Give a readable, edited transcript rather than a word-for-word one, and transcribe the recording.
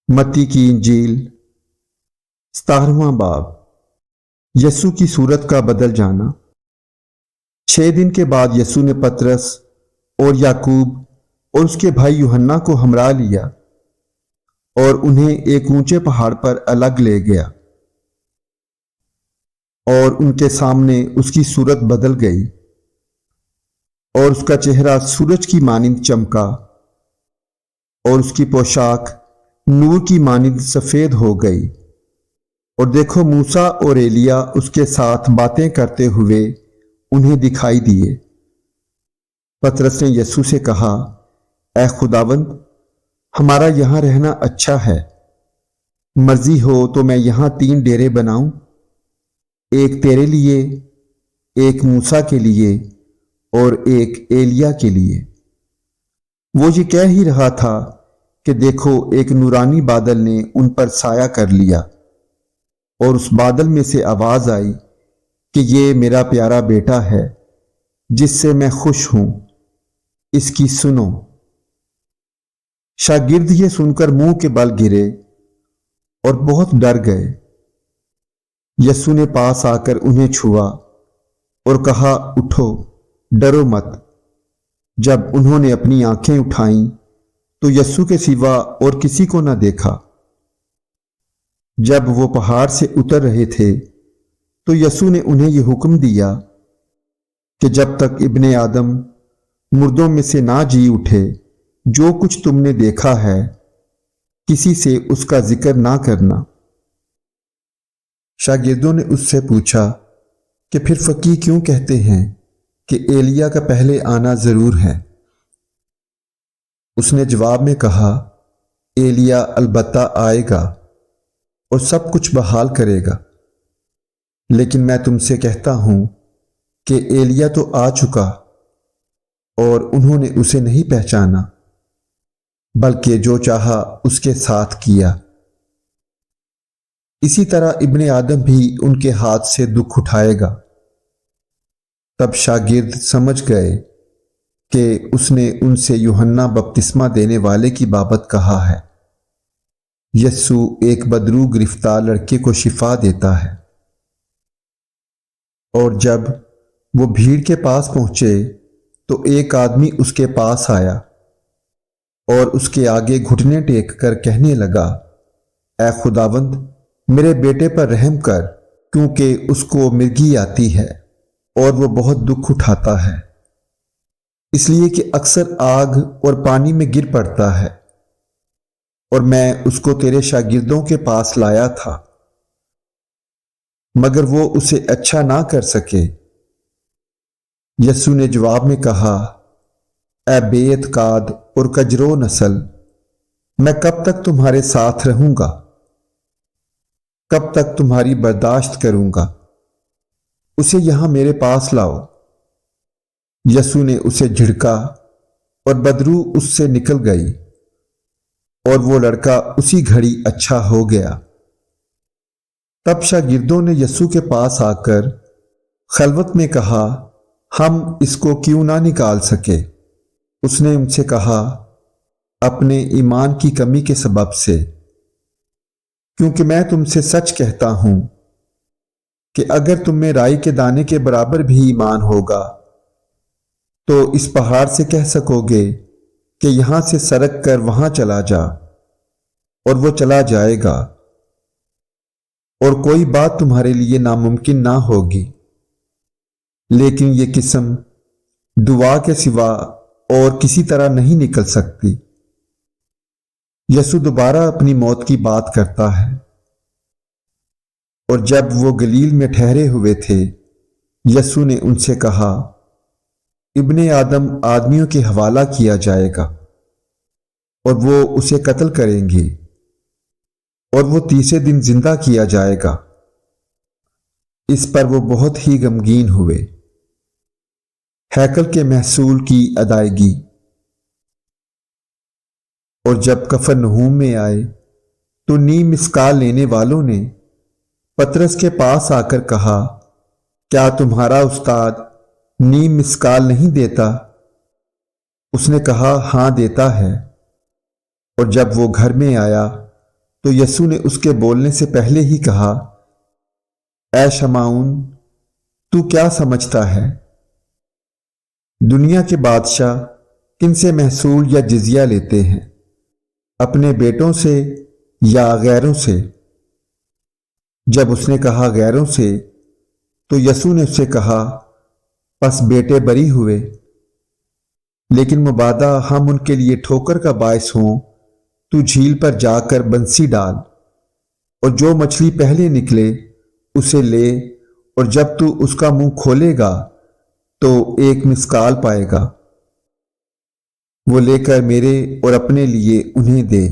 متی کی انجیل 17واں باب یسوع کی صورت کا بدل جانا۔ 6 دن کے بعد یسوع نے پطرس اور یعقوب اور اس کے بھائی یوحنا کو ہمراہ لیا اور انہیں ایک اونچے پہاڑ پر الگ لے گیا، اور ان کے سامنے اس کی صورت بدل گئی اور اس کا چہرہ سورج کی مانند چمکا اور اس کی پوشاک نور کی مانند سفید ہو گئی۔ اور دیکھو، موسیٰ اور ایلیا اس کے ساتھ باتیں کرتے ہوئے انہیں دکھائی دیے۔ پطرس نے یسوع سے کہا، اے خداوند، ہمارا یہاں رہنا اچھا ہے۔ مرضی ہو تو میں یہاں 3 ڈیرے بناؤں، ایک تیرے لیے، ایک موسیٰ کے لیے اور ایک ایلیا کے لیے۔ وہ یہ کہہ ہی رہا تھا کہ دیکھو، ایک نورانی بادل نے ان پر سایہ کر لیا، اور اس بادل میں سے آواز آئی کہ یہ میرا پیارا بیٹا ہے جس سے میں خوش ہوں، اس کی سنو۔ شاگرد یہ سن کر منہ کے بل گرے اور بہت ڈر گئے۔ یسوع نے پاس آ کر انہیں چھوا اور کہا، اٹھو، ڈرو مت۔ جب انہوں نے اپنی آنکھیں اٹھائیں تو یسوع کے سوا اور کسی کو نہ دیکھا۔ جب وہ پہاڑ سے اتر رہے تھے تو یسوع نے انہیں یہ حکم دیا کہ جب تک ابن آدم مردوں میں سے نہ جی اٹھے، جو کچھ تم نے دیکھا ہے کسی سے اس کا ذکر نہ کرنا۔ شاگردوں نے اس سے پوچھا کہ پھر فقیہ کیوں کہتے ہیں کہ ایلیا کا پہلے آنا ضرور ہے؟ اس نے جواب میں کہا، ایلیا البتہ آئے گا اور سب کچھ بحال کرے گا، لیکن میں تم سے کہتا ہوں کہ ایلیا تو آ چکا اور انہوں نے اسے نہیں پہچانا، بلکہ جو چاہا اس کے ساتھ کیا۔ اسی طرح ابن آدم بھی ان کے ہاتھ سے دکھ اٹھائے گا۔ تب شاگرد سمجھ گئے کہ اس نے ان سے یوحنا بپتسمہ دینے والے کی بابت کہا ہے۔ یسوع ایک بدرو گرفتار لڑکے کو شفا دیتا ہے۔ اور جب وہ بھیڑ کے پاس پہنچے تو ایک آدمی اس کے پاس آیا اور اس کے آگے گھٹنے ٹیک کر کہنے لگا، اے خداوند، میرے بیٹے پر رحم کر، کیونکہ اس کو مرگی آتی ہے اور وہ بہت دکھ اٹھاتا ہے، اس لیے کہ اکثر آگ اور پانی میں گر پڑتا ہے۔ اور میں اس کو تیرے شاگردوں کے پاس لایا تھا، مگر وہ اسے اچھا نہ کر سکے۔ یسوع نے جواب میں کہا، اے بے اعتقاد اور کجرو نسل، میں کب تک تمہارے ساتھ رہوں گا؟ کب تک تمہاری برداشت کروں گا؟ اسے یہاں میرے پاس لاؤ۔ یسوع نے اسے جھڑکا اور بدرو اس سے نکل گئی، اور وہ لڑکا اسی گھڑی اچھا ہو گیا۔ تب شاگردوں نے یسوع کے پاس آ کر خلوت میں کہا، ہم اس کو کیوں نہ نکال سکے؟ اس نے ان سے کہا، اپنے ایمان کی کمی کے سبب سے، کیونکہ میں تم سے سچ کہتا ہوں کہ اگر تم میں رائی کے دانے کے برابر بھی ایمان ہوگا تو اس پہاڑ سے کہہ سکو گے کہ یہاں سے سرک کر وہاں چلا جا، اور وہ چلا جائے گا، اور کوئی بات تمہارے لیے ناممکن نہ ہوگی۔ لیکن یہ قسم دعا کے سوا اور کسی طرح نہیں نکل سکتی۔ یسوع دوبارہ اپنی موت کی بات کرتا ہے۔ اور جب وہ گلیل میں ٹھہرے ہوئے تھے، یسوع نے ان سے کہا، ابن آدم آدمیوں کے حوالہ کیا جائے گا، اور وہ اسے قتل کریں گے، اور وہ تیسرے دن زندہ کیا جائے گا۔ اس پر وہ بہت ہی غمگین ہوئے۔ ہیکل کے محصول کی ادائیگی۔ اور جب کفرنہوم میں آئے تو نیم مسکال لینے والوں نے پطرس کے پاس آ کر کہا، کیا تمہارا استاد نیم مسکال نہیں دیتا؟ اس نے کہا، ہاں دیتا ہے۔ اور جب وہ گھر میں آیا تو یسوع نے اس کے بولنے سے پہلے ہی کہا، اے شمعون، تو کیا سمجھتا ہے؟ دنیا کے بادشاہ کن سے محصول یا جزیہ لیتے ہیں؟ اپنے بیٹوں سے یا غیروں سے؟ جب اس نے کہا غیروں سے تو یسوع نے اس سے کہا، پس بیٹے بری ہوئے، لیکن مبادا ہم ان کے لیے ٹھوکر کا باعث ہوں تو جھیل پر جا کر بنسی ڈال اور جو مچھلی پہلے نکلے اسے لے، اور جب تو اس کا منہ کھولے گا تو ایک مسکال پائے گا، وہ لے کر میرے اور اپنے لیے انہیں دے۔